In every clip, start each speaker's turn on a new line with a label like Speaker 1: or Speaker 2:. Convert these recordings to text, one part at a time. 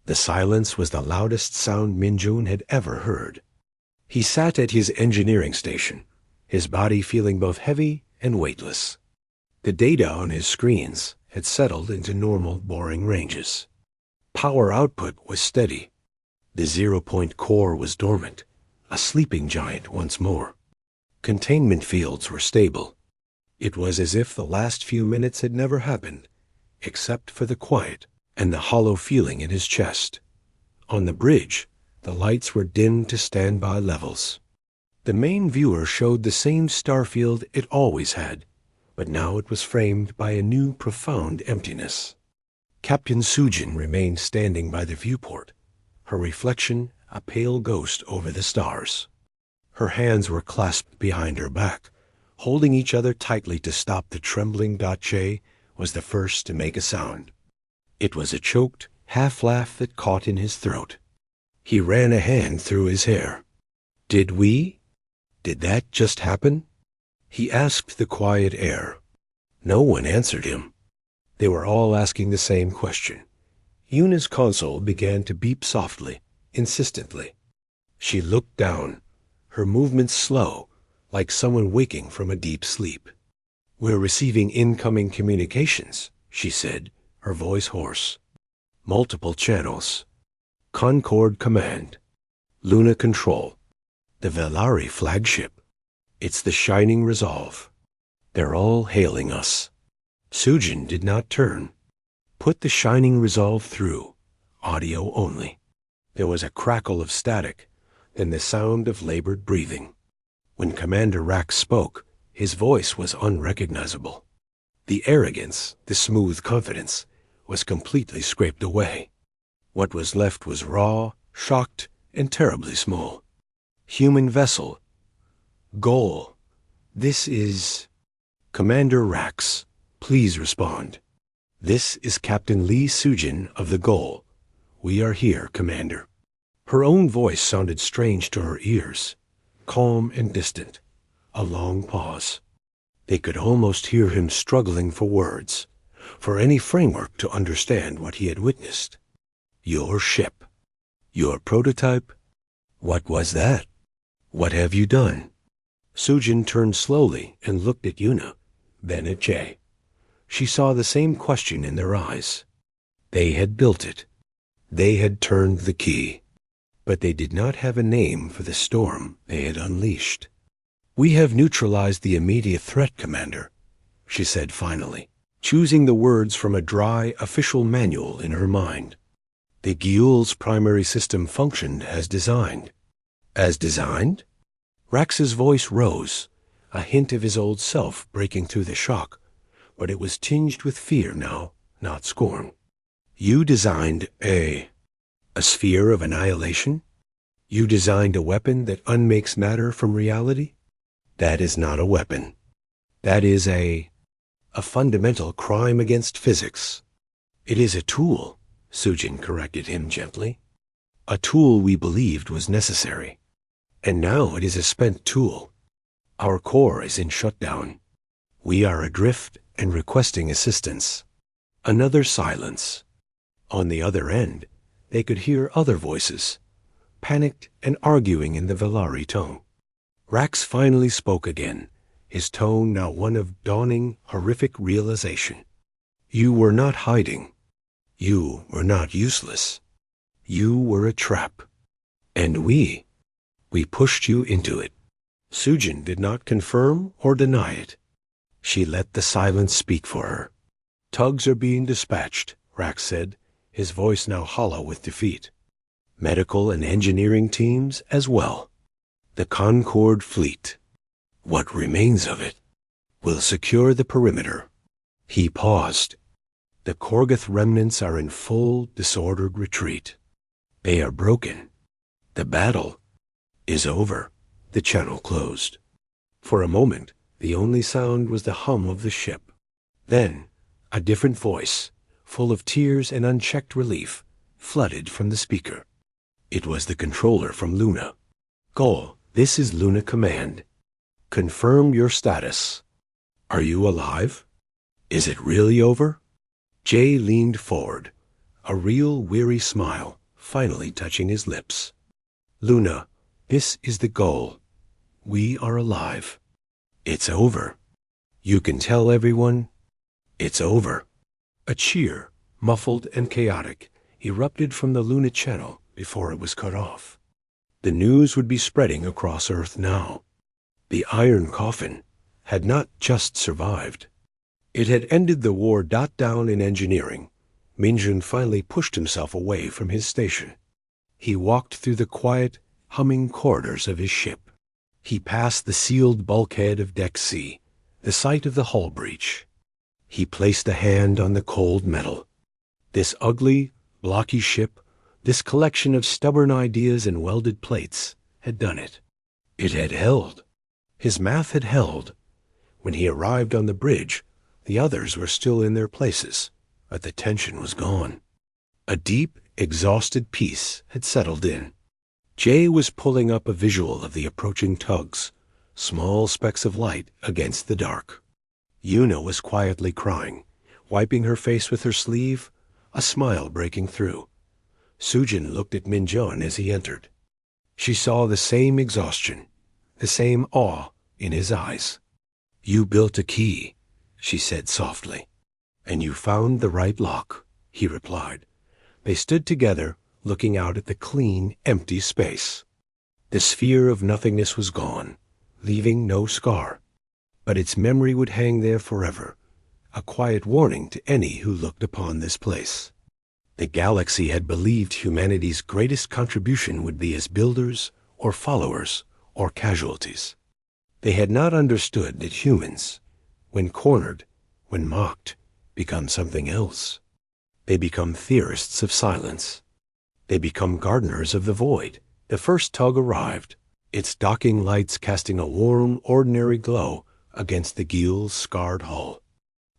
Speaker 1: The silence was the loudest sound Minjun had ever heard. He sat at his engineering station, his body feeling both heavy and weightless. The data on his screens had settled into normal, boring ranges. Power output was steady. The zero-point core was dormant, a sleeping giant once more. Containment fields were stable. It was as if the last few minutes had never happened, except for the quiet and the hollow feeling in his chest. On the bridge, the lights were dimmed to standby levels. The main viewer showed the same star field it always had, but now it was framed by a new profound emptiness. Captain Sujin remained standing by the viewport, her reflection a pale ghost over the stars. Her hands were clasped behind her back, holding each other tightly to stop the trembling. Che was the first to make a sound. It was a choked, half-laugh that caught in his throat. He ran a hand through his hair. Did that just happen? He asked the quiet air. No one answered him. They were all asking the same question. Yuna's console began to beep softly, insistently. She looked down, her movements slow, like someone waking from a deep sleep. "We're receiving incoming communications," she said, her voice hoarse. "Multiple channels. Concord Command. Luna Control. The Velari flagship. It's the Shining Resolve. They're all hailing us." Sujin did not turn. "Put the Shining Resolve through. Audio only." There was a crackle of static, then the sound of labored breathing. When Commander Rax spoke, his voice was unrecognizable. The arrogance, the smooth confidence, was completely scraped away. What was left was raw, shocked, and terribly small. "Human vessel. Goal. This is..." "Commander Rax, please respond." "This is Captain Lee Sujin of the Goal. We are here, Commander." Her own voice sounded strange to her ears, calm and distant. A long pause. They could almost hear him struggling for words, for any framework to understand what he had witnessed. "Your ship. Your prototype. What was that? What have you done?" Sujin turned slowly and looked at Yuna, then at Jay. She saw the same question in their eyes. They had built it. They had turned the key. But they did not have a name for the storm they had unleashed. "We have neutralized the immediate threat, Commander," she said finally, choosing the words from a dry, official manual in her mind. "The Gyul's primary system functioned as designed." "As designed?" Rax's voice rose, a hint of his old self breaking through the shock, but it was tinged with fear now, not scorn. "You designed a sphere of annihilation? You designed a weapon that unmakes matter from reality? That is not a weapon. That is a fundamental crime against physics." "It is a tool," Sujin corrected him gently. "A tool we believed was necessary. And now it is a spent tool. Our core is in shutdown. We are adrift and requesting assistance." Another silence. On the other end, they could hear other voices, panicked and arguing in the Velari tone. Rax finally spoke again, his tone now one of dawning, horrific realization. "You were not hiding. You were not useless. You were a trap. And we pushed you into it." Sujin did not confirm or deny it. She let the silence speak for her. "Tugs are being dispatched," Rax said, his voice now hollow with defeat. "Medical and engineering teams as well. The Concord fleet, what remains of it, will secure the perimeter." He paused. "The Korgoth remnants are in full, disordered retreat. They are broken. The battle is over." The channel closed. For a moment, the only sound was the hum of the ship. Then, a different voice, full of tears and unchecked relief, flooded from the speaker. It was the controller from Luna. "Goal, this is Luna Command. Confirm your status. Are you alive? Is it really over?" Jay leaned forward, a real weary smile, finally touching his lips. "Luna, this is the goal. We are alive. It's over. You can tell everyone, it's over." A cheer, muffled and chaotic, erupted from the Luna channel before it was cut off. The news would be spreading across Earth now. The Iron Coffin had not just survived. It had ended the war. Down in engineering, Minjun finally pushed himself away from his station. He walked through the quiet, humming corridors of his ship. He passed the sealed bulkhead of Deck C, the site of the hull breach. He placed a hand on the cold metal. This ugly, blocky ship, this collection of stubborn ideas and welded plates, had done it. It had held. His math had held. When he arrived on the bridge, the others were still in their places, but the tension was gone. A deep, exhausted peace had settled in. Jay was pulling up a visual of the approaching tugs, small specks of light against the dark. Yuna was quietly crying, wiping her face with her sleeve, a smile breaking through. Sujin looked at Minjun as he entered. She saw the same exhaustion, the same awe in his eyes. "You built a key," she said softly. "And you found the right lock," he replied. They stood together, looking out at the clean, empty space. The sphere of nothingness was gone, leaving no scar. But its memory would hang there forever, a quiet warning to any who looked upon this place. The galaxy had believed humanity's greatest contribution would be as builders or followers or casualties. They had not understood that humans, when cornered, when mocked, become something else. They become theorists of silence. They become gardeners of the void. The first tug arrived, its docking lights casting a warm, ordinary glow against the Gil's scarred hull.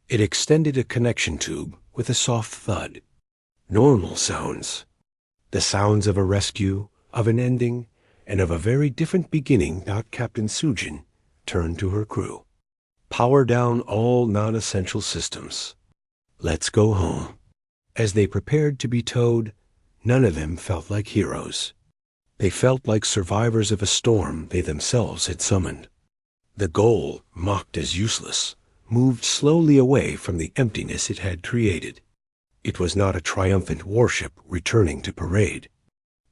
Speaker 1: It extended a connection tube with a soft thud. Normal sounds. The sounds of a rescue, of an ending, and of a very different beginning. Captain Sujin turned to her crew. "Power down all non-essential systems. Let's go home." As they prepared to be towed, none of them felt like heroes. They felt like survivors of a storm they themselves had summoned. The goal, mocked as useless, moved slowly away from the emptiness it had created. It was not a triumphant warship returning to parade.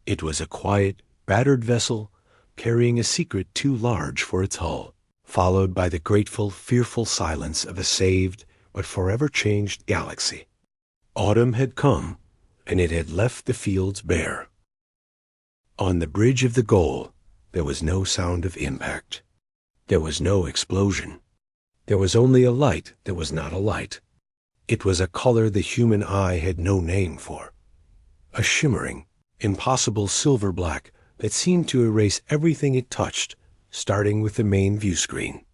Speaker 1: It was a quiet, battered vessel carrying a secret too large for its hull, followed by the grateful, fearful silence of a saved but forever changed galaxy. Autumn had come, and it had left the fields bare. On the bridge of the goal, there was no sound of impact. There was no explosion. There was only a light that was not a light. It was a color the human eye had no name for. A shimmering, impossible silver black that seemed to erase everything it touched, starting with the main view screen.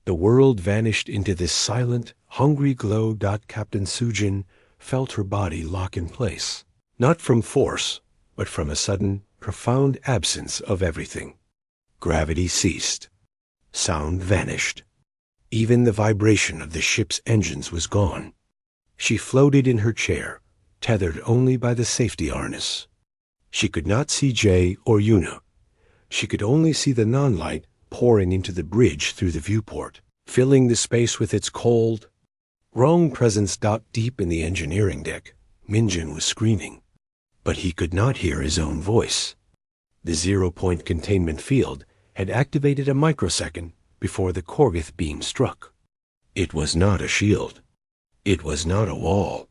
Speaker 1: The world vanished into this silent, hungry glow. Captain Sujin felt her body lock in place, not from force, but from a sudden, profound absence of everything. Gravity ceased. Sound vanished. Even the vibration of the ship's engines was gone. She floated in her chair, tethered only by the safety harness. She could not see Jay or Yuna. She could only see the non-light pouring into the bridge through the viewport, filling the space with its cold, wrong presence. Deep in the engineering deck, Minjun was screaming, but he could not hear his own voice. The zero-point containment field had activated a microsecond before the Korgoth beam struck. It was not a shield. It was not a wall.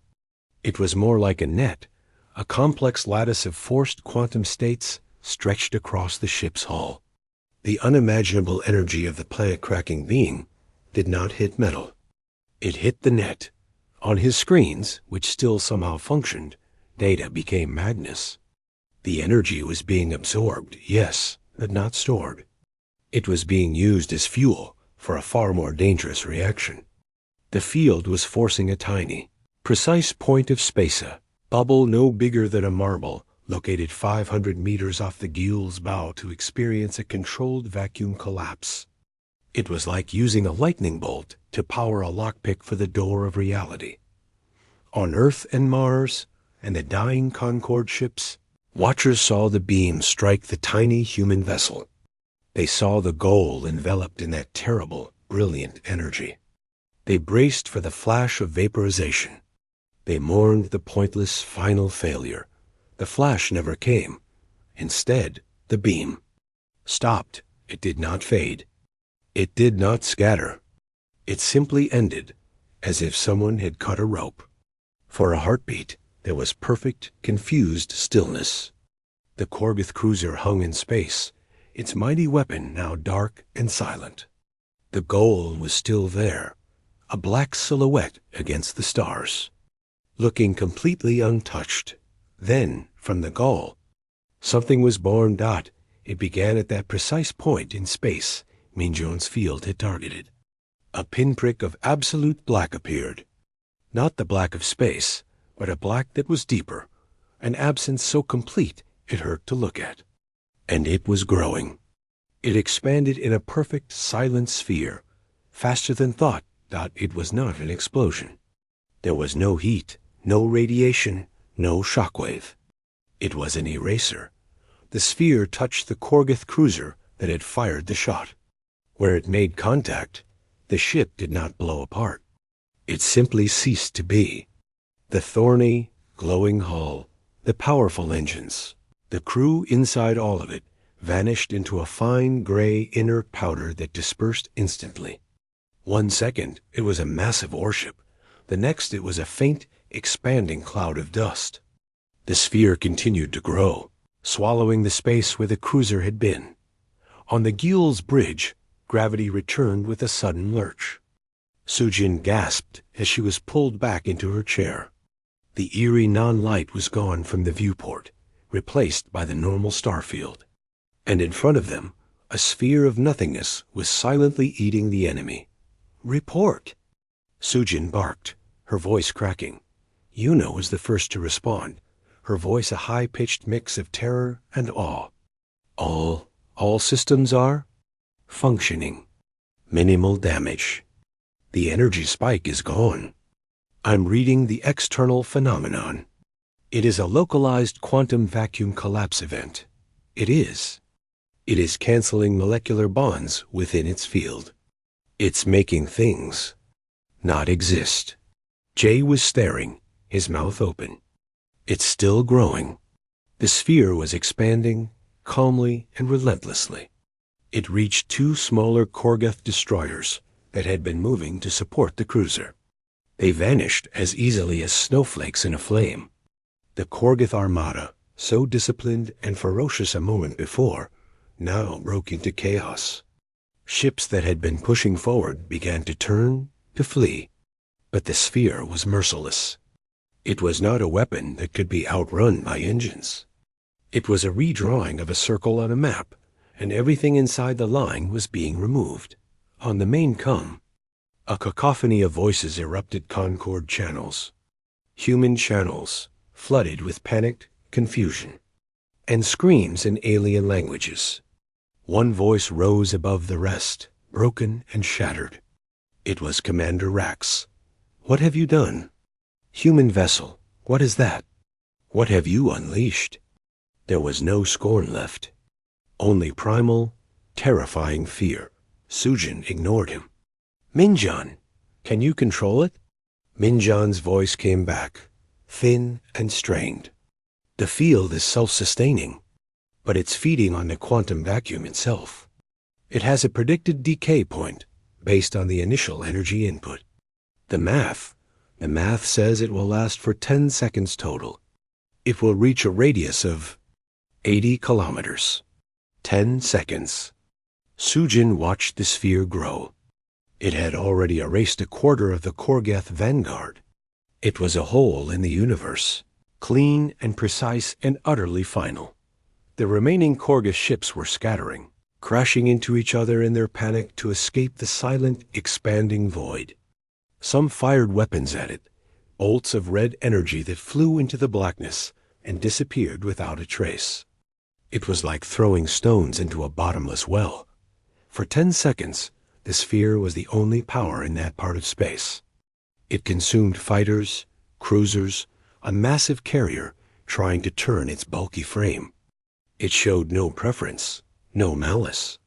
Speaker 1: It was more like a net, a complex lattice of forced quantum states stretched across the ship's hull. The unimaginable energy of the planet-cracking beam did not hit metal. It hit the net. On his screens, which still somehow functioned, data became madness. The energy was being absorbed, yes, but not stored. It was being used as fuel for a far more dangerous reaction. The field was forcing a tiny, precise point of spacer, bubble no bigger than a marble, located 500 meters off the Gil's bow to experience a controlled vacuum collapse. It was like using a lightning bolt to power a lockpick for the door of reality. On Earth and Mars and the dying Concorde ships, Watchers saw the beam strike the tiny human vessel. They saw the goal enveloped in that terrible, brilliant energy. They braced for the flash of vaporization. They mourned the pointless final failure. The flash never came. Instead, the beam stopped. It did not fade. It did not scatter. It simply ended, as if someone had cut a rope. For a heartbeat, there was perfect, confused stillness. The Korgoth cruiser hung in space, its mighty weapon now dark and silent. The goal was still there, a black silhouette against the stars, looking completely untouched. Then, from the goal, something was born. It began at that precise point in space Minjun's field had targeted. A pinprick of absolute black appeared. Not the black of space, but a black that was deeper, an absence so complete it hurt to look at. And it was growing. It expanded in a perfect silent sphere, faster than thought. It was not an explosion. There was no heat, no radiation, no shockwave. It was an eraser. The sphere touched the Korgoth cruiser that had fired the shot. Where it made contact, the ship did not blow apart. It simply ceased to be. The thorny, glowing hull, the powerful engines, the crew inside all of it, vanished into a fine gray inert powder that dispersed instantly. 1 second, it was a massive warship. The next, it was a faint, expanding cloud of dust. The sphere continued to grow, swallowing the space where the cruiser had been. On the Gil's bridge, gravity returned with a sudden lurch. Sujin gasped as she was pulled back into her chair. The eerie non-light was gone from the viewport, replaced by the normal star field. And in front of them, a sphere of nothingness was silently eating the enemy. "Report!" Sujin barked, her voice cracking. Yuna was the first to respond, her voice a high-pitched mix of terror and awe. All systems are functioning. Minimal damage. The energy spike is gone. I'm reading the external phenomenon. It is a localized quantum vacuum collapse event. It is canceling molecular bonds within its field. It's making things not exist. Jay was staring, his mouth open. It's still growing. The sphere was expanding, calmly and relentlessly. It reached 2 smaller Korgoth destroyers that had been moving to support the cruiser. They vanished as easily as snowflakes in a flame. The Korgoth Armada, so disciplined and ferocious a moment before, now broke into chaos. Ships that had been pushing forward began to turn, to flee. But the sphere was merciless. It was not a weapon that could be outrun by engines. It was a redrawing of a circle on a map, and everything inside the line was being removed. On the main comm, a cacophony of voices erupted Concord channels. Human channels, flooded with panicked confusion. And screams in alien languages. One voice rose above the rest, broken and shattered. It was Commander Rax. "What have you done? Human vessel, what is that? What have you unleashed?" There was no scorn left. Only primal, terrifying fear. Sujin ignored him. "Minjun, can you control it?" Minjun's voice came back, thin and strained. "The field is self-sustaining, but it's feeding on the quantum vacuum itself. It has a predicted decay point based on the initial energy input. The math says it will last for 10 seconds total. It will reach a radius of 80 kilometers. 10 seconds. Sujin watched the sphere grow. It had already erased a quarter of the Korgoth vanguard. It was a hole in the universe, clean and precise and utterly final. The remaining Korgoth ships were scattering, crashing into each other in their panic to escape the silent, expanding void. Some fired weapons at it, bolts of red energy that flew into the blackness and disappeared without a trace. It was like throwing stones into a bottomless well. For 10 seconds, the sphere was the only power in that part of space. It consumed fighters, cruisers, a massive carrier, trying to turn its bulky frame. It showed no preference, no malice.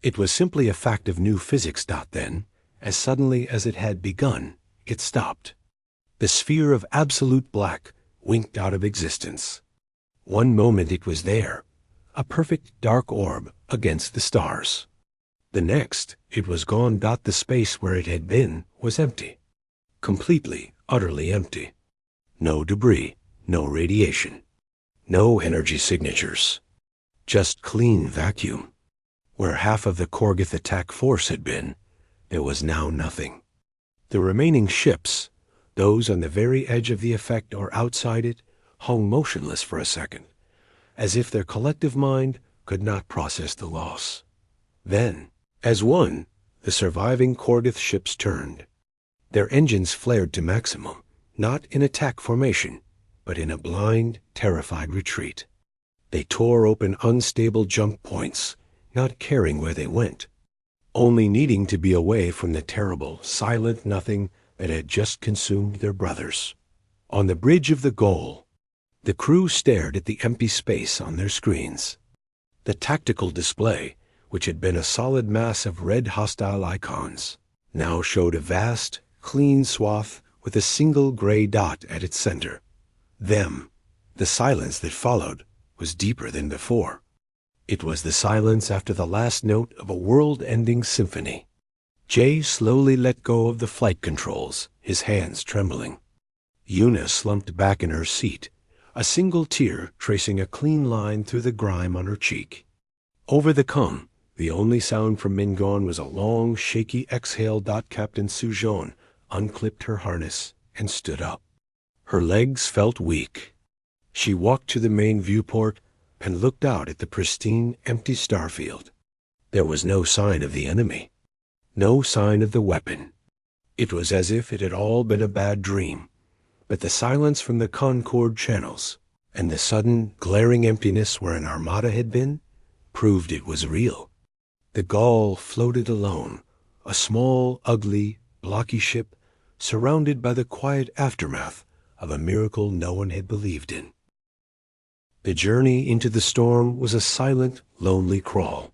Speaker 1: It was simply a fact of new physics. Then, as suddenly as it had begun, it stopped. The sphere of absolute black winked out of existence. One moment it was there, a perfect dark orb against the stars. The next, it was gone. The space where it had been was empty. Completely, utterly empty. No debris, no radiation, no energy signatures. Just clean vacuum. Where half of the Korgoth attack force had been, there was now nothing. The remaining ships, those on the very edge of the effect or outside it, hung motionless for a second, as if their collective mind could not process the loss. Then, as one, the surviving Korgoth ships turned. Their engines flared to maximum, not in attack formation, but in a blind, terrified retreat. They tore open unstable jump points, not caring where they went, only needing to be away from the terrible, silent nothing that had just consumed their brothers. On the bridge of the goal, the crew stared at the empty space on their screens. The tactical display, which had been a solid mass of red hostile icons, now showed a vast, clean swath with a single gray dot at its center. Them. The silence that followed was deeper than before. It was the silence after the last note of a world-ending symphony. Jay slowly let go of the flight controls, his hands trembling. Una slumped back in her seat, a single tear tracing a clean line through the grime on her cheek. Over the com, the only sound from Mingon was a long, shaky exhale. Captain Sujon unclipped her harness and stood up. Her legs felt weak. She walked to the main viewport and looked out at the pristine, empty starfield. There was no sign of the enemy, no sign of the weapon. It was as if it had all been a bad dream, but the silence from the Concord channels and the sudden, glaring emptiness where an Armada had been proved it was real. The Gaul floated alone, a small, ugly, blocky ship surrounded by the quiet aftermath of a miracle no one had believed in. The journey into the storm was a silent, lonely crawl.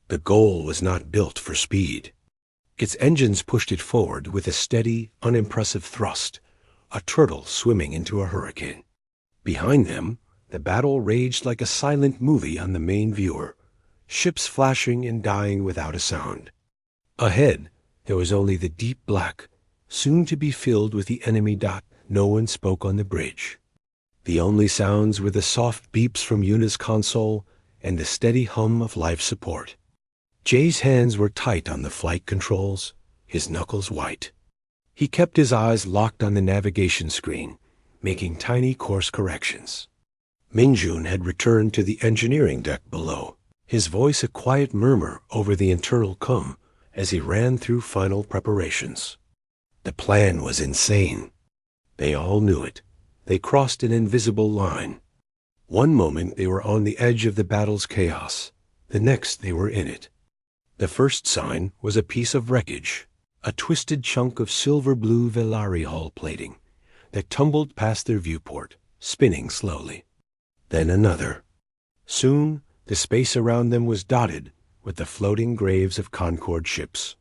Speaker 1: The goal was not built for speed. Its engines pushed it forward with a steady, unimpressive thrust, a turtle swimming into a hurricane. Behind them, the battle raged like a silent movie on the main viewer, ships flashing and dying without a sound. Ahead, there was only the deep black, soon to be filled with the enemy. No one spoke on the bridge. The only sounds were the soft beeps from Una's console and the steady hum of life support. Jay's hands were tight on the flight controls, his knuckles white. He kept his eyes locked on the navigation screen, making tiny course corrections. Minjun had returned to the engineering deck below, his voice a quiet murmur over the internal com as he ran through final preparations. The plan was insane. They all knew it. They crossed an invisible line. One moment they were on the edge of the battle's chaos. The next they were in it. The first sign was a piece of wreckage, a twisted chunk of silver-blue Velari hull plating that tumbled past their viewport, spinning slowly. Then another. Soon the space around them was dotted with the floating graves of Concord ships.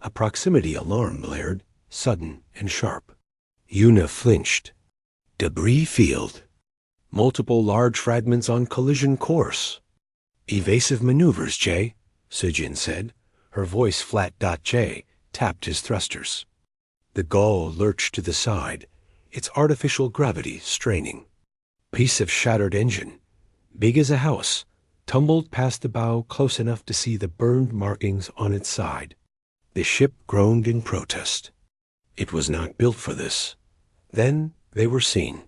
Speaker 1: A proximity alarm blared, sudden and sharp. Una flinched. Debris field. Multiple large fragments on collision course. Evasive maneuvers, Jay, Sujin said. Her voice flat. Jay tapped his thrusters. The Gaul lurched to the side, its artificial gravity straining. Piece of shattered engine, big as a house, tumbled past the bow close enough to see the burned markings on its side. The ship groaned in protest. It was not built for this. Then they were seen.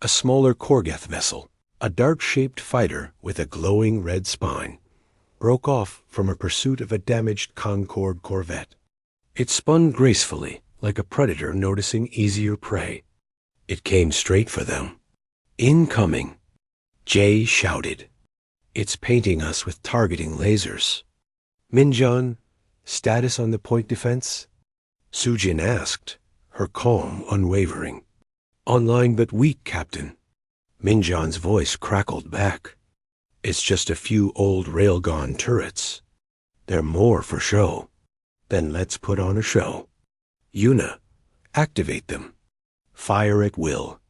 Speaker 1: A smaller Korgoth vessel, a dart-shaped fighter with a glowing red spine, broke off from a pursuit of a damaged Concord corvette. It spun gracefully, like a predator noticing easier prey. It came straight for them. Incoming. Jay shouted. It's painting us with targeting lasers. Minjun, status on the point defense? Sujin asked, her calm unwavering. Online but weak, Captain. Minjan's voice crackled back. It's just a few old railgun turrets. They're more for show. Then let's put on a show. Yuna, activate them. Fire at will.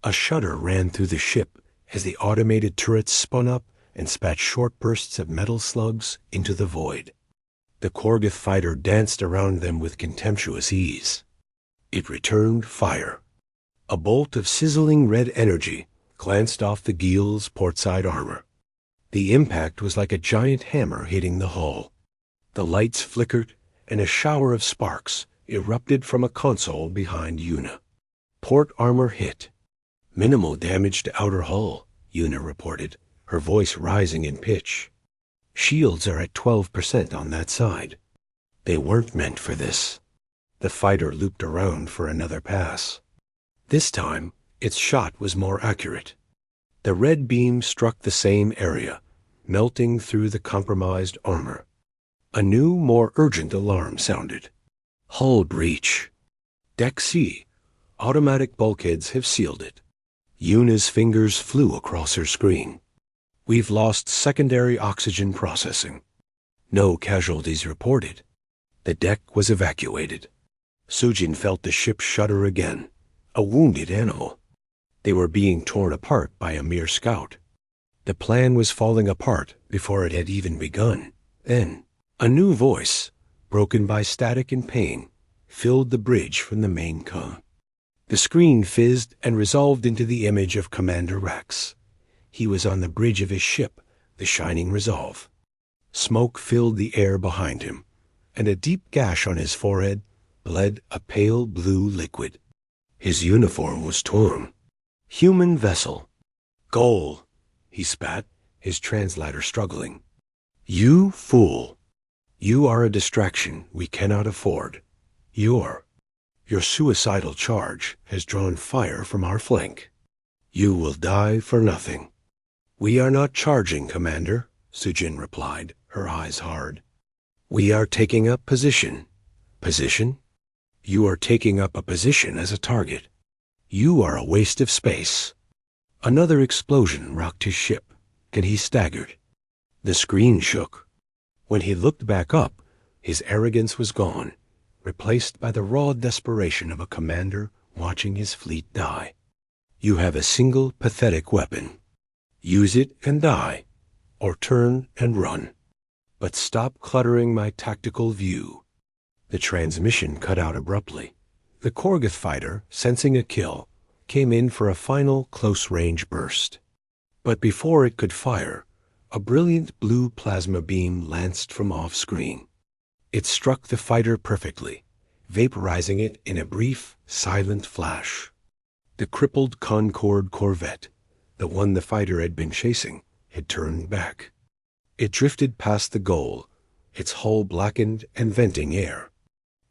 Speaker 1: A shudder ran through the ship as the automated turrets spun up and spat short bursts of metal slugs into the void. The Korgoth fighter danced around them with contemptuous ease. It returned fire. A bolt of sizzling red energy glanced off the Gheel's portside armor. The impact was like a giant hammer hitting the hull. The lights flickered, and a shower of sparks erupted from a console behind Yuna. Port armor hit. Minimal damage to outer hull, Yuna reported, her voice rising in pitch. Shields are at 12% on that side. They weren't meant for this. The fighter looped around for another pass. This time, its shot was more accurate. The red beam struck the same area, melting through the compromised armor. A new, more urgent alarm sounded. Hull breach. Deck C. Automatic bulkheads have sealed it. Yuna's fingers flew across her screen. We've lost secondary oxygen processing. No casualties reported. The deck was evacuated. Sujin felt the ship shudder again. A wounded animal. They were being torn apart by a mere scout. The plan was falling apart before it had even begun. Then, a new voice, broken by static and pain, filled the bridge from the main com. The screen fizzed and resolved into the image of Commander Rex. He was on the bridge of his ship, the Shining Resolve. Smoke filled the air behind him, and a deep gash on his forehead bled a pale blue liquid. His uniform was torn. Human vessel. Goal, he spat, his translator struggling. You fool. You are a distraction we cannot afford. Your suicidal charge has drawn fire from our flank. You will die for nothing. We are not charging, Commander, Sujin replied, her eyes hard. We are taking up position. Position? You are taking up a position as a target. You are a waste of space. Another explosion rocked his ship, and he staggered. The screen shook. When he looked back up, his arrogance was gone, replaced by the raw desperation of a commander watching his fleet die. You have a single pathetic weapon. Use it and die, or turn and run. But stop cluttering my tactical view. The transmission cut out abruptly. The Korgoth fighter, sensing a kill, came in for a final close-range burst. But before it could fire, a brilliant blue plasma beam lanced from off-screen. It struck the fighter perfectly, vaporizing it in a brief, silent flash. The crippled Concorde corvette, the one the fighter had been chasing, had turned back. It drifted past the goal, its hull blackened and venting air.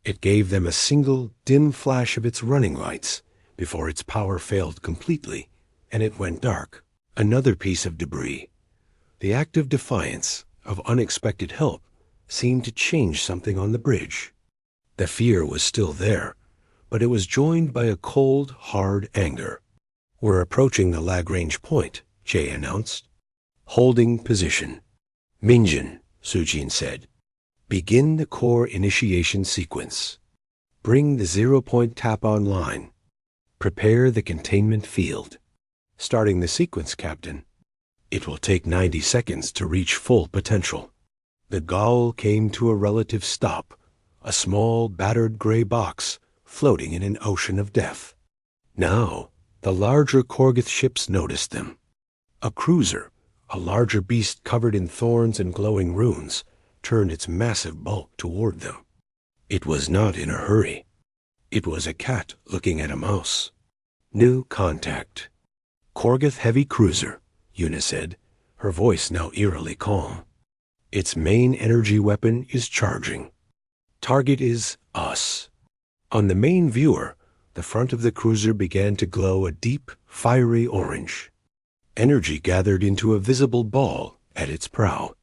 Speaker 1: It gave them a single, dim flash of its running lights before its power failed completely, and it went dark. Another piece of debris. The act of defiance, of unexpected help, seemed to change something on the bridge. The fear was still there, but it was joined by a cold, hard anger. We're approaching the Lagrange point, Jay announced. Holding position. Minjin, Sujin said. Begin the core initiation sequence. Bring the 0-point tap online. Prepare the containment field. Starting the sequence, Captain. It will take 90 seconds to reach full potential. The Gaul came to a relative stop, a small, battered gray box floating in an ocean of death. Now, the larger Korgoth ships noticed them. A cruiser, a larger beast covered in thorns and glowing runes, turned its massive bulk toward them. It was not in a hurry. It was a cat looking at a mouse. New contact. Korgoth heavy cruiser, Yuna said, her voice now eerily calm. Its main energy weapon is charging. Target is us. On the main viewer, the front of the cruiser began to glow a deep, fiery orange. Energy gathered into a visible ball at its prow.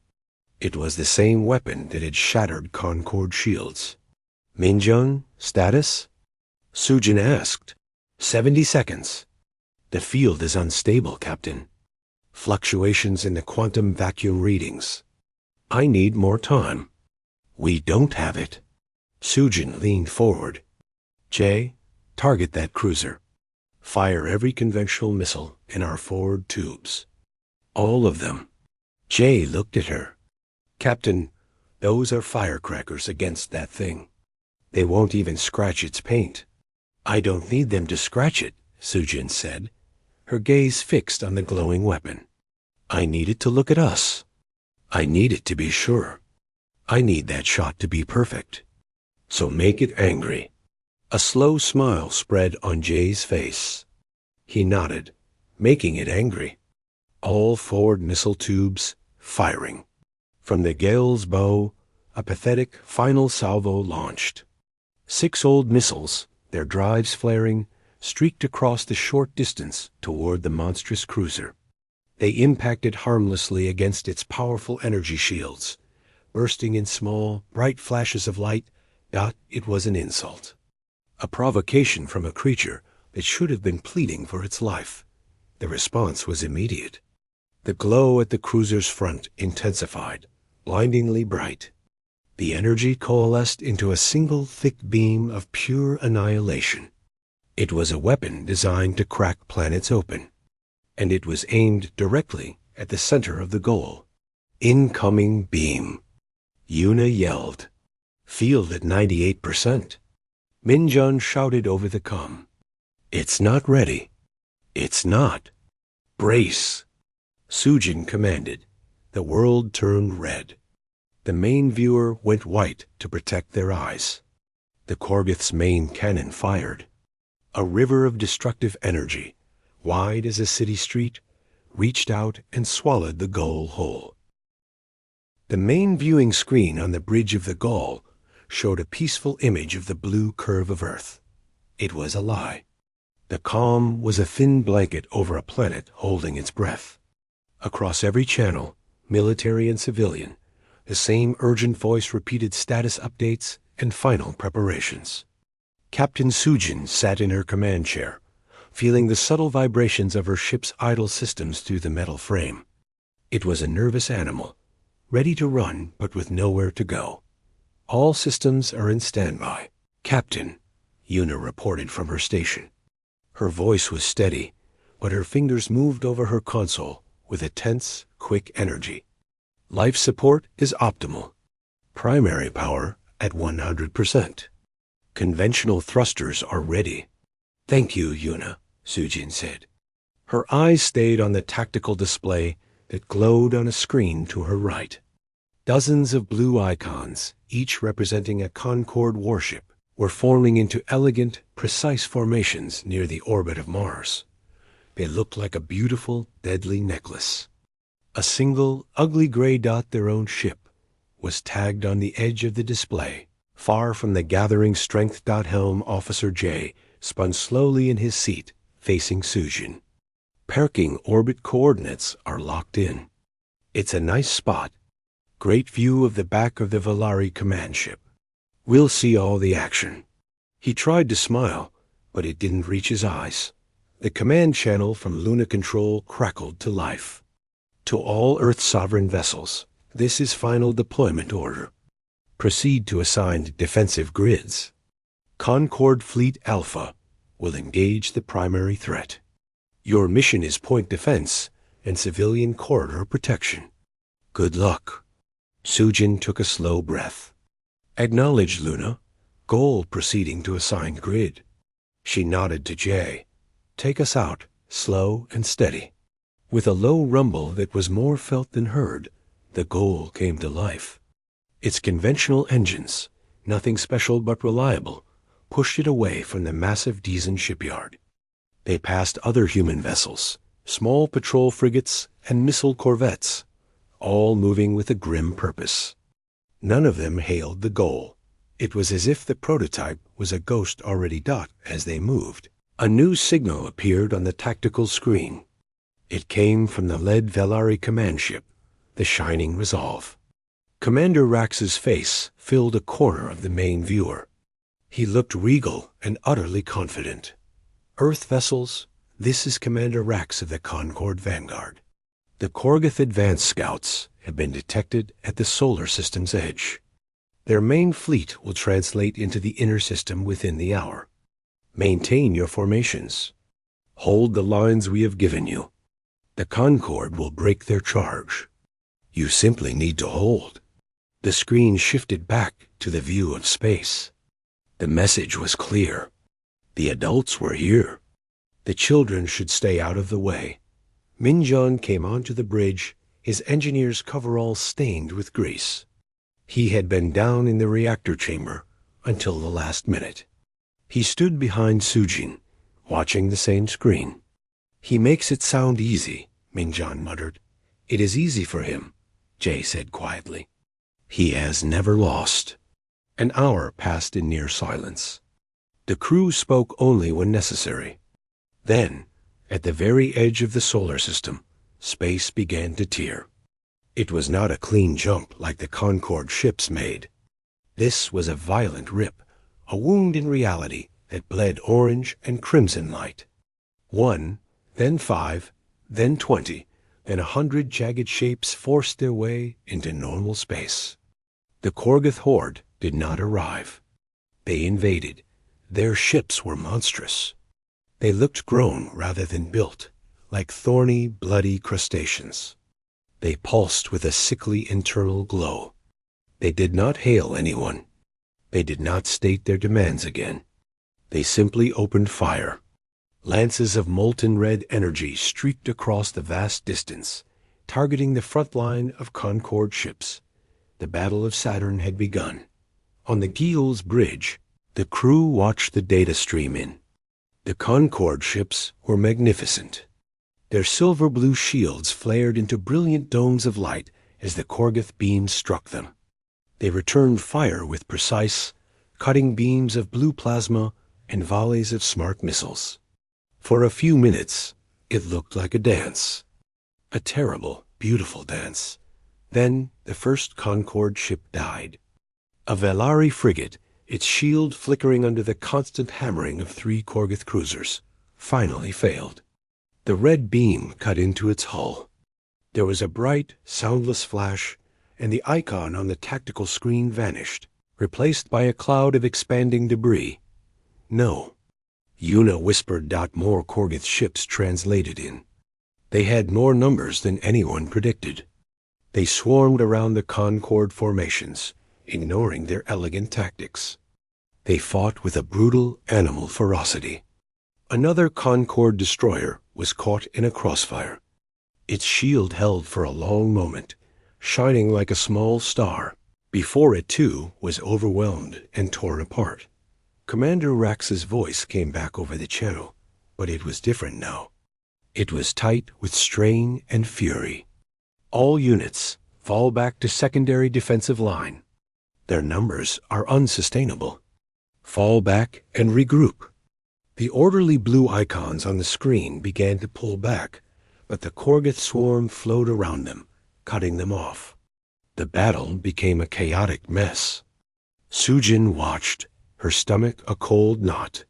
Speaker 1: It was the same weapon that had shattered Concorde shields. Minjun, status? Sujin asked. 70 seconds. The field is unstable, Captain. Fluctuations in the quantum vacuum readings. I need more time. We don't have it. Sujin leaned forward. Jay, target that cruiser. Fire every conventional missile in our forward tubes. All of them. Jay looked at her. Captain, those are firecrackers against that thing. They won't even scratch its paint. I don't need them to scratch it, Sujin said, her gaze fixed on the glowing weapon. I need it to look at us. I need it to be sure. I need that shot to be perfect. So make it angry. A slow smile spread on Jay's face. He nodded, making it angry. All forward missile tubes firing. From the Gale's bow, a pathetic final salvo launched. 6 old missiles, their drives flaring, streaked across the short distance toward the monstrous cruiser. They impacted harmlessly against its powerful energy shields, bursting in small, bright flashes of light. It was an insult. A provocation from a creature that should have been pleading for its life. The response was immediate. The glow at the cruiser's front intensified, blindingly bright. The energy coalesced into a single thick beam of pure annihilation. It was a weapon designed to crack planets open, and it was aimed directly at the center of the goal. Incoming beam. Yuna yelled. Field at 98%. Minjun shouted over the comm. It's not ready. It's not. Brace. Sujin commanded. The world turned red. The main viewer went white to protect their eyes. The Korgoth's main cannon fired. A river of destructive energy, wide as a city street, reached out and swallowed the goal whole. The main viewing screen on the bridge of the Gaul showed a peaceful image of the blue curve of Earth. It was a lie. The calm was a thin blanket over a planet holding its breath. Across every channel, military and civilian, the same urgent voice repeated status updates and final preparations. Captain Sujin sat in her command chair, feeling the subtle vibrations of her ship's idle systems through the metal frame. It was a nervous animal, ready to run but with nowhere to go. All systems are in standby. Captain, Yuna reported from her station. Her voice was steady, but her fingers moved over her console with a tense, quick energy. Life support is optimal. Primary power at 100%. Conventional thrusters are ready. Thank you, Yuna, Sujin said. Her eyes stayed on the tactical display that glowed on a screen to her right. Dozens of blue icons, each representing a Concorde warship, were forming into elegant, precise formations near the orbit of Mars. They looked like a beautiful, deadly necklace. A single, ugly gray dot, their own ship, was tagged on the edge of the display. Far from the gathering strength. Helm Officer J spun slowly in his seat, facing Sujin. Perking orbit coordinates are locked in. It's a nice spot. Great view of the back of the Valari command ship. We'll see all the action. He tried to smile, but it didn't reach his eyes. The command channel from Luna Control crackled to life. To all Earth sovereign vessels, this is final deployment order. Proceed to assigned defensive grids. Concorde Fleet Alpha will engage the primary threat. Your mission is point defense and civilian corridor protection. Good luck. Sujin took a slow breath. Acknowledged, Luna. Goal proceeding to assigned grid. She nodded to Jay. Take us out, slow and steady. With a low rumble that was more felt than heard, the Goal came to life. Its conventional engines, nothing special but reliable, pushed it away from the massive Diesen shipyard. They passed other human vessels, small patrol frigates and missile corvettes, all moving with a grim purpose. None of them hailed the Goal. It was as if the prototype was a ghost already. As they moved, a new signal appeared on the tactical screen. It came from the lead Valari command ship, the Shining Resolve. Commander Rax's face filled a corner of the main viewer. He looked regal and utterly confident. Earth vessels, This is Commander Rax of the Concord Vanguard. The Korgoth Advance Scouts have been detected at the solar system's edge. Their main fleet will translate into the inner system within the hour. Maintain your formations. Hold the lines we have given you. The Concord will break their charge. You simply need to hold. The screen shifted back to the view of space. The message was clear. The adults were here. The children should stay out of the way. Minjun came onto the bridge, his engineer's coverall stained with grease. He had been down in the reactor chamber until the last minute. He stood behind Sujin, watching the same screen. He makes it sound easy, Minjun muttered. It is easy for him, Jay said quietly. He has never lost. An hour passed in near silence. The crew spoke only when necessary. Then, at the very edge of the solar system, space began to tear. It was not a clean jump like the Concord ships made. This was a violent rip, a wound in reality that bled orange and crimson light. 1, then 5, then 20, then 100 jagged shapes forced their way into normal space. The Korgoth horde did not arrive. They invaded. Their ships were monstrous. They looked grown rather than built, like thorny, bloody crustaceans. They pulsed with a sickly internal glow. They did not hail anyone. They did not state their demands again. They simply opened fire. Lances of molten red energy streaked across the vast distance, targeting the front line of Concord ships. The Battle of Saturn had begun. On the Giel's bridge, the crew watched the data stream in. The Concord ships were magnificent. Their silver-blue shields flared into brilliant domes of light as the Korgoth beams struck them. They returned fire with precise, cutting beams of blue plasma and volleys of smart missiles. For a few minutes, it looked like a dance. A terrible, beautiful dance. Then the first Concord ship died. A Velari frigate, its shield flickering under the constant hammering of 3 Korgoth cruisers, finally failed. The red beam cut into its hull. There was a bright, soundless flash, and the icon on the tactical screen vanished, replaced by a cloud of expanding debris. No. Yuna whispered. More Korgoth ships translated in. They had more numbers than anyone predicted. They swarmed around the Concord formations, ignoring their elegant tactics. They fought with a brutal animal ferocity. Another Concord destroyer was caught in a crossfire. Its shield held for a long moment, shining like a small star, before it too was overwhelmed and torn apart. Commander Rax's voice came back over the channel, but it was different now. It was tight with strain and fury. All units, fall back to secondary defensive line. Their numbers are unsustainable. Fall back and regroup. The orderly blue icons on the screen began to pull back, but the Korgoth swarm flowed around them, cutting them off. The battle became a chaotic mess. Sujin watched, her stomach a cold knot.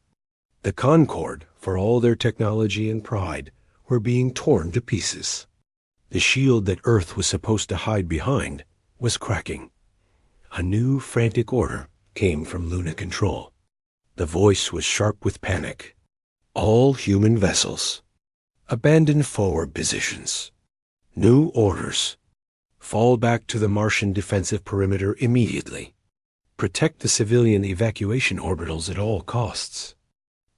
Speaker 1: The Concord, for all their technology and pride, were being torn to pieces. The shield that Earth was supposed to hide behind was cracking. A new frantic order came from Luna Control. The voice was sharp with panic. All human vessels. Abandon forward positions. New orders. Fall back to the Martian defensive perimeter immediately. Protect the civilian evacuation orbitals at all costs.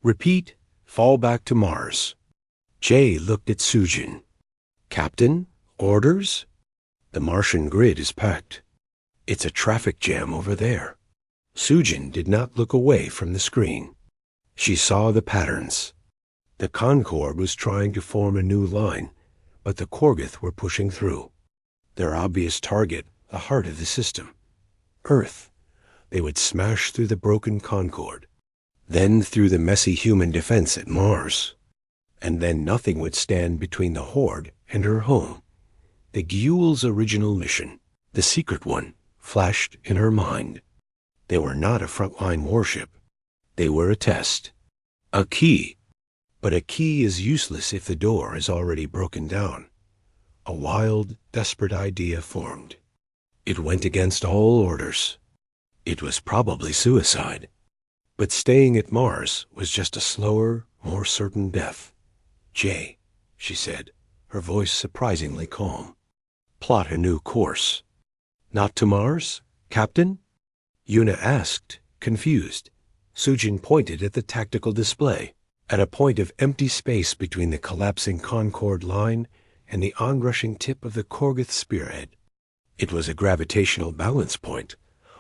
Speaker 1: Repeat, fall back to Mars. Jay looked at Sujin. Captain, orders? The Martian grid is packed. It's a traffic jam over there. Sujin did not look away from the screen. She saw the patterns. The Concord was trying to form a new line, but the Korgoth were pushing through. Their obvious target, the heart of the system. Earth. They would smash through the broken Concord, then through the messy human defense at Mars. And then nothing would stand between the Horde and her home. The Guel's original mission, the secret one, flashed in her mind. They were not a frontline warship. They were a test. A key. But a key is useless if the door is already broken down. A wild, desperate idea formed. It went against all orders. It was probably suicide. But staying at Mars was just a slower, more certain death. "Jay," she said, her voice surprisingly calm. "Plot a new course." "Not to Mars, Captain?" Yuna asked, confused. Sujin pointed at the tactical display, at a point of empty space between the collapsing Concorde line and the onrushing tip of the Korgoth spearhead. It was a gravitational balance point,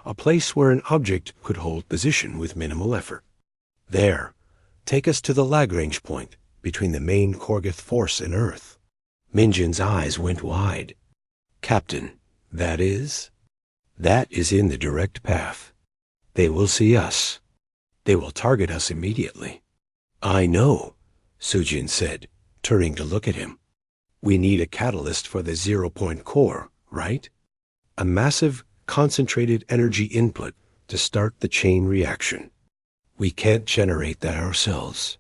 Speaker 1: a place where an object could hold position with minimal effort. "There, take us to the Lagrange point between the main Korgoth force and Earth." Minjin's eyes went wide. "Captain, that is?" "That is in the direct path. They will see us. They will target us immediately." "I know," Sujin said, turning to look at him. "We need a catalyst for the zero-point core, right? A massive, concentrated energy input to start the chain reaction. We can't generate that ourselves.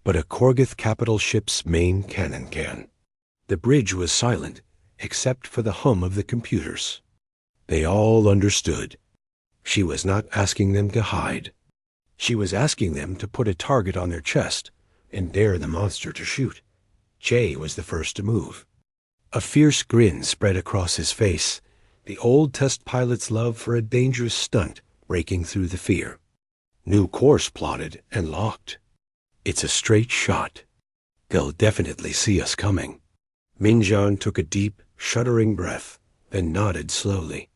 Speaker 1: But a Korgoth capital ship's main cannon can." The bridge was silent, except for the hum of the computers. They all understood. She was not asking them to hide. She was asking them to put a target on their chest and dare the monster to shoot. Jay was the first to move. A fierce grin spread across his face, the old test pilot's love for a dangerous stunt breaking through the fear. "New course plotted and locked. It's a straight shot. They'll definitely see us coming." Minjan took a deep, shuddering breath, then nodded slowly.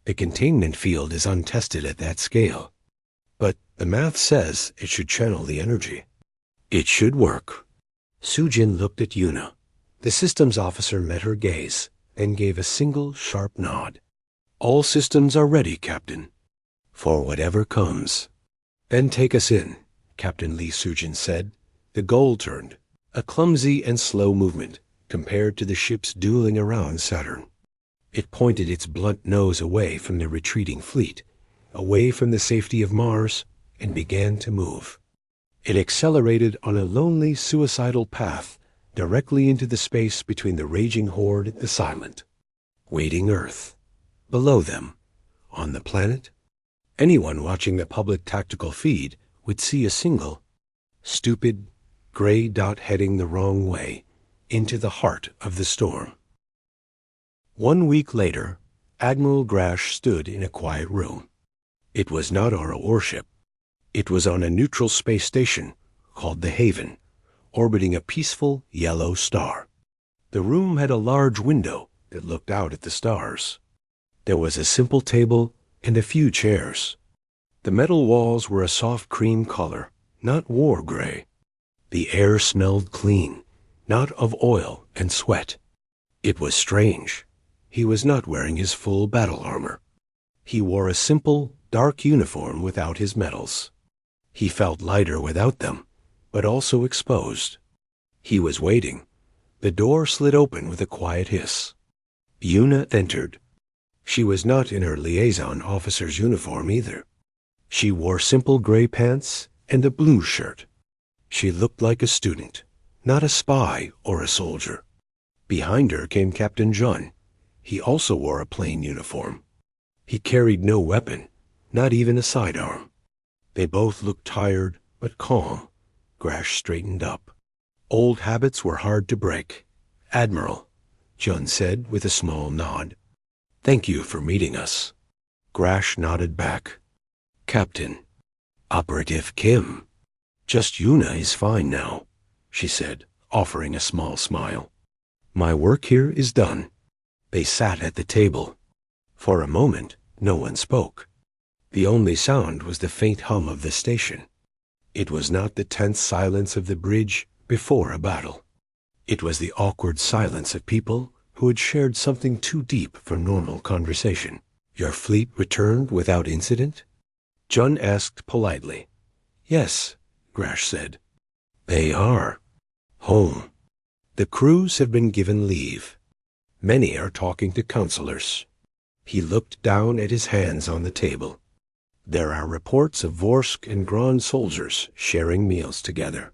Speaker 1: "The containment field is untested at that scale. But the math says it should channel the energy. It should work." Sujin looked at Yuna. The systems officer met her gaze, then gave a single sharp nod. "All systems are ready, Captain. For whatever comes." "Then take us in," Captain Lee Sujin said. The goal turned, a clumsy and slow movement compared to the ships dueling around Saturn. It pointed its blunt nose away from the retreating fleet, away from the safety of Mars, and began to move. It accelerated on a lonely, suicidal path directly into the space between the raging horde and the silent, waiting Earth. Below them, on the planet, anyone watching the public tactical feed would see a single, stupid, gray dot heading the wrong way, into the heart of the storm. 1 week later, Admiral Grash stood in a quiet room. It was not on a warship. It was on a neutral space station called the Haven, orbiting a peaceful yellow star. The room had a large window that looked out at the stars. There was a simple table and a few chairs. The metal walls were a soft cream color, not war gray. The air smelled clean, not of oil and sweat. It was strange. He was not wearing his full battle armor. He wore a simple, dark uniform without his medals. He felt lighter without them, but also exposed. He was waiting. The door slid open with a quiet hiss. Yuna entered. She was not in her liaison officer's uniform either. She wore simple gray pants and a blue shirt. She looked like a student, not a spy or a soldier. Behind her came Captain John. He also wore a plain uniform. He carried no weapon, not even a sidearm. They both looked tired but calm. Grash straightened up. Old habits were hard to break. "Admiral," John said with a small nod. "Thank you for meeting us." Grash nodded back. "Captain." "Operative Kim." "Just Yuna is fine now," she said, offering a small smile. "My work here is done." They sat at the table. For a moment, no one spoke. The only sound was the faint hum of the station. It was not the tense silence of the bridge before a battle. It was the awkward silence of people who had shared something too deep for normal conversation. "Your fleet returned without incident?" John asked politely. "Yes," Grash said. "They are. Home. The crews have been given leave. Many are talking to counselors." He looked down at his hands on the table. "There are reports of Vorsk and Grand soldiers sharing meals together.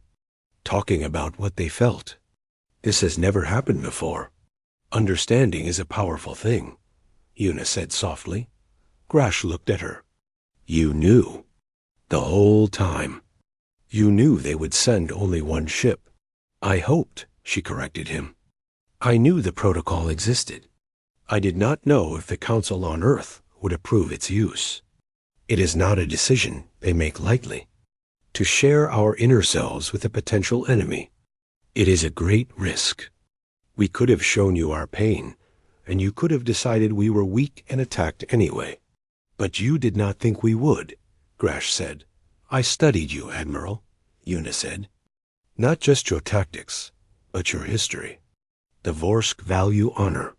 Speaker 1: talking about what they felt. This has never happened before. Understanding is a powerful thing, Una said softly. Grash looked at her. You knew. The whole time. You knew they would send only one ship. I hoped, she corrected him. I knew the protocol existed. I did not know if the Council on Earth would approve its use. It is not a decision they make lightly. To share our inner selves with a potential enemy, it is a great risk. We could have shown you our pain, and you could have decided we were weak and attacked anyway. But you did not think we would, Grash said. I studied you, Admiral, Una said. Not just your tactics, but your history. The Vorsk value honor.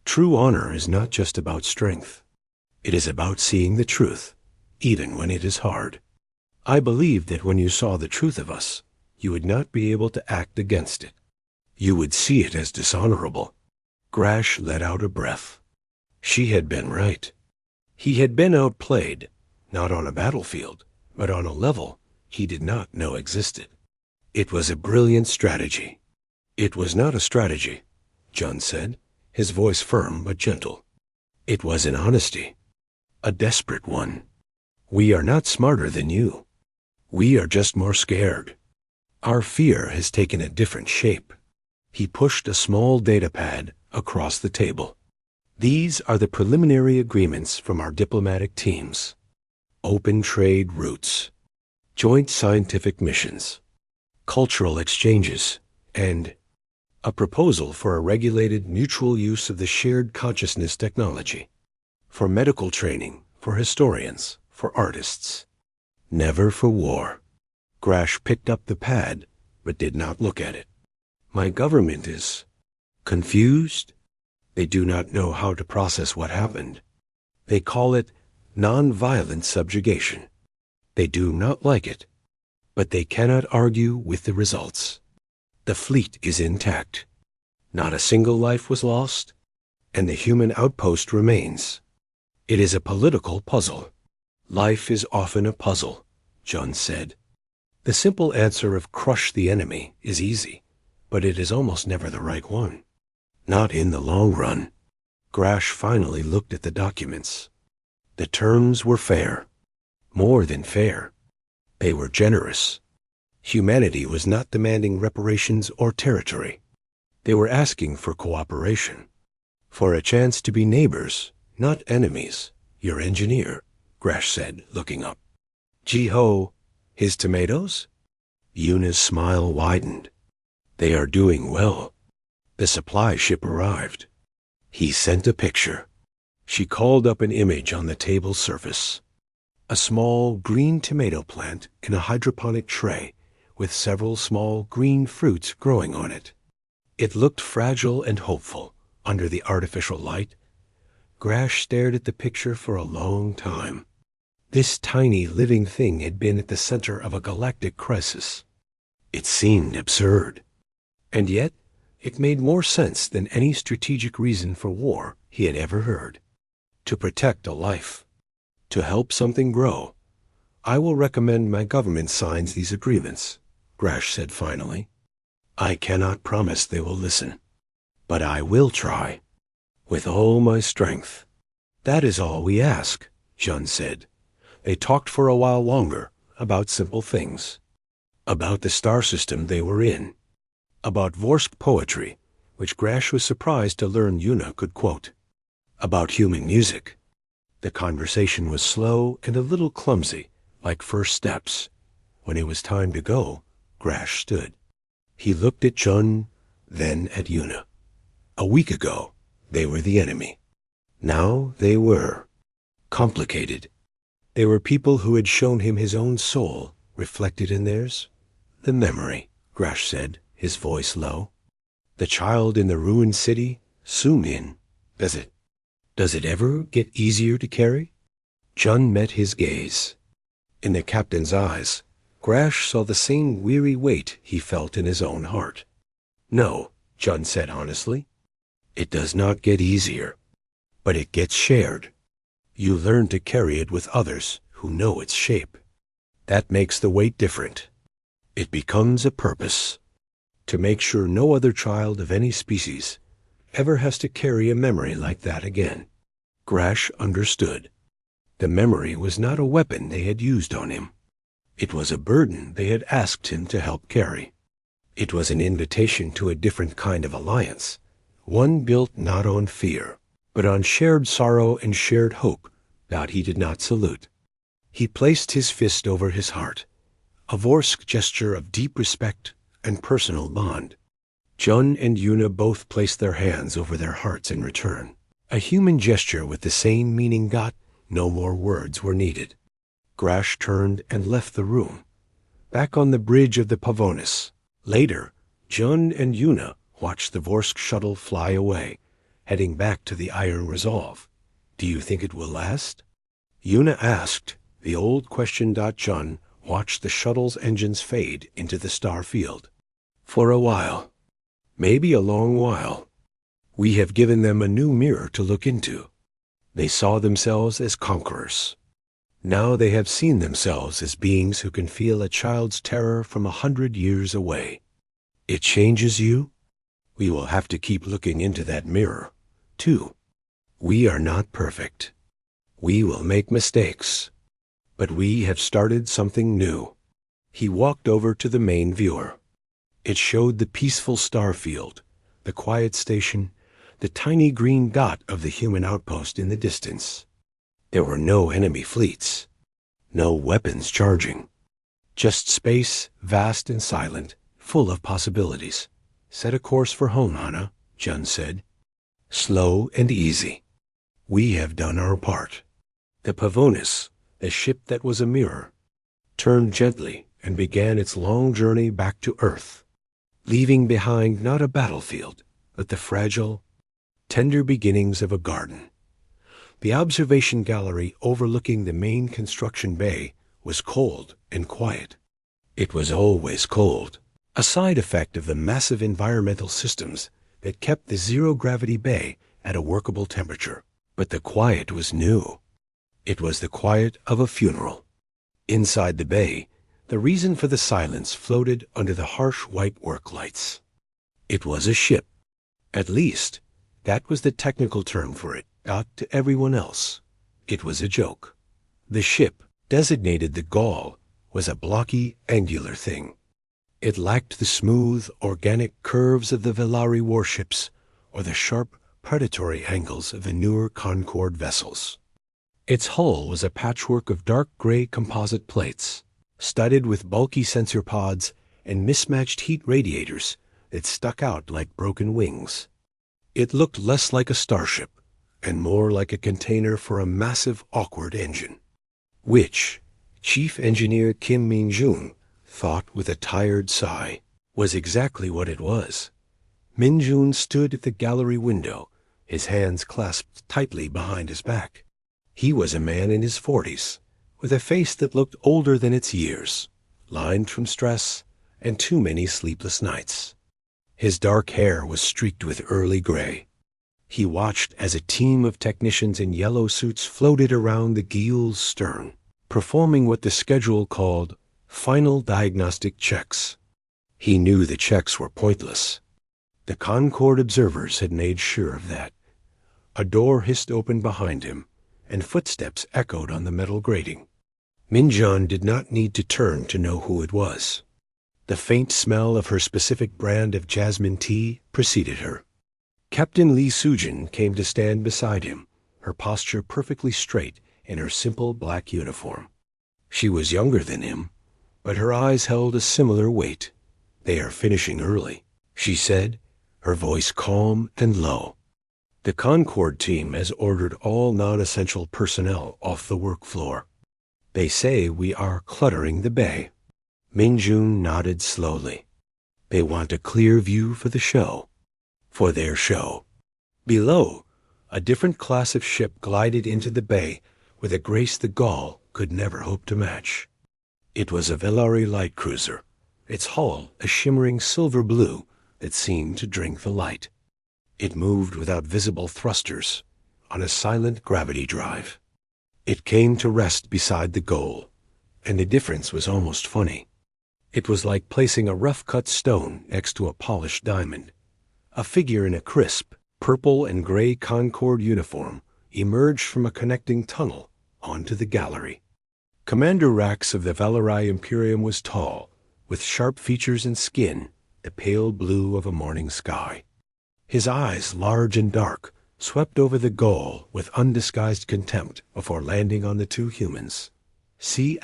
Speaker 1: True honor is not just about strength. It is about seeing the truth, even when it is hard. I believed that when you saw the truth of us, you would not be able to act against it. You would see it as dishonorable. Grash let out a breath. She had been right. He had been outplayed, not on a battlefield, but on a level he did not know existed. It was a brilliant strategy. It was not a strategy, John said, his voice firm but gentle. It was an honesty, a desperate one. We are not smarter than you. We are just more scared. Our fear has taken a different shape. He pushed a small data pad across the table. These are the preliminary agreements from our diplomatic teams. Open trade routes, joint scientific missions, cultural exchanges, and a proposal for a regulated mutual use of the shared consciousness technology, for medical training, for historians, for artists. Never for war. Grash picked up the pad, but did not look at it. My government is confused. They do not know how to process what happened. They call it non-violent subjugation. They do not like it, but they cannot argue with the results. The fleet is intact. Not a single life was lost, and the human outpost remains. It is a political puzzle. Life is often a puzzle, John said. The simple answer of crush the enemy is easy, but it is almost never the right one. Not in the long run. Grash finally looked at the documents. The terms were fair. More than fair. They were generous. Humanity was not demanding reparations or territory. They were asking for cooperation. For a chance to be neighbors, not enemies. Your engineer, Grash said, looking up. Ji-ho, his tomatoes? Una's smile widened. They are doing well. The supply ship arrived. He sent a picture. She called up an image on the table's surface. A small green tomato plant in a hydroponic tray with several small green fruits growing on it. It looked fragile and hopeful under the artificial light. Grash stared at the picture for a long time. This tiny living thing had been at the center of a galactic crisis. It seemed absurd. And yet, it made more sense than any strategic reason for war he had ever heard. To protect a life. To help something grow. I will recommend my government signs these agreements, Grash said finally. I cannot promise they will listen. But I will try. With all my strength. That is all we ask, John said. They talked for a while longer about simple things. About the star system they were in. About Vorsk poetry, which Grash was surprised to learn Una could quote. About human music. The conversation was slow and a little clumsy, like first steps. When it was time to go, Grash stood. He looked at John, then at Una. A week ago, they were the enemy. Now they were complicated. They were people who had shown him his own soul, reflected in theirs. The memory, Grash said, his voice low. The child in the ruined city, zoom in. Does it ever get easier to carry? John met his gaze. In the captain's eyes, Grash saw the same weary weight he felt in his own heart. No, John said honestly. It does not get easier, but it gets shared. You learn to carry it with others who know its shape. That makes the weight different. It becomes a purpose to make sure no other child of any species ever has to carry a memory like that again. Grash understood. The memory was not a weapon they had used on him. It was a burden they had asked him to help carry. It was an invitation to a different kind of alliance, one built not on fear, but on shared sorrow and shared hope that he did not salute. He placed his fist over his heart, a Vorsk gesture of deep respect and personal bond. Jun and Yuna both placed their hands over their hearts in return. A human gesture with the same meaning got, no more words were needed. Grash turned and left the room, back on the bridge of the Pavonis. Later, Jun and Yuna watched the Vorsk shuttle fly away, heading back to the Iron Resolve. Do you think it will last? Yuna asked. The old question. Jun watched the shuttle's engines fade into the star field. For a while. Maybe a long while. We have given them a new mirror to look into. They saw themselves as conquerors. Now they have seen themselves as beings who can feel a child's terror from 100 years away. It changes you? We will have to keep looking into that mirror, too. We are not perfect. We will make mistakes. But we have started something new. He walked over to the main viewer. It showed the peaceful star field, the quiet station, the tiny green dot of the human outpost in the distance. There were no enemy fleets, no weapons charging. Just space, vast and silent, full of possibilities. Set a course for home, Hana, Jun said. Slow and easy. We have done our part. The Pavonis, the ship that was a mirror, turned gently and began its long journey back to Earth, leaving behind not a battlefield, but the fragile, tender beginnings of a garden. The observation gallery overlooking the main construction bay was cold and quiet. It was always cold, a side effect of the massive environmental systems that kept the zero-gravity bay at a workable temperature. But the quiet was new. It was the quiet of a funeral. Inside the bay, the reason for the silence floated under the harsh white work lights. It was a ship. At least, that was the technical term for it. Out to everyone else, it was a joke. The ship, designated the Gaul, was a blocky, angular thing. It lacked the smooth, organic curves of the Velari warships or the sharp, predatory angles of the newer Concorde vessels. Its hull was a patchwork of dark gray composite plates, studded with bulky sensor pods and mismatched heat radiators that stuck out like broken wings. It looked less like a starship and more like a container for a massive, awkward engine, which Chief Engineer Kim Min-jun thought with a tired sigh was exactly what it was. Min-jun stood at the gallery window, his hands clasped tightly behind his back. He was a man in his 40s, with a face that looked older than its years, lined from stress and too many sleepless nights. His dark hair was streaked with early gray. He watched as a team of technicians in yellow suits floated around the Guille's stern, performing what the schedule called final diagnostic checks. He knew the checks were pointless. The Concorde observers had made sure of that. A door hissed open behind him, and footsteps echoed on the metal grating. Min-jun did not need to turn to know who it was. The faint smell of her specific brand of jasmine tea preceded her. Captain Lee Sujin came to stand beside him, her posture perfectly straight in her simple black uniform. She was younger than him, but her eyes held a similar weight. They are finishing early, she said, her voice calm and low. The Concorde team has ordered all non-essential personnel off the work floor. They say we are cluttering the bay. Min-jun nodded slowly. They want a clear view for the show. For their show. Below, a different class of ship glided into the bay with a grace the Gaul could never hope to match. It was a Velari light cruiser, its hull a shimmering silver blue that seemed to drink the light. It moved without visible thrusters, on a silent gravity drive. It came to rest beside the goal, and the difference was almost funny. It was like placing a rough-cut stone next to a polished diamond. A figure in a crisp, purple and gray Concorde uniform emerged from a connecting tunnel onto the gallery. Commander Rax of the Valerai Imperium was tall, with sharp features and skin the pale blue of a morning sky. His eyes, large and dark, swept over the goal with undisguised contempt before landing on the two humans. C***.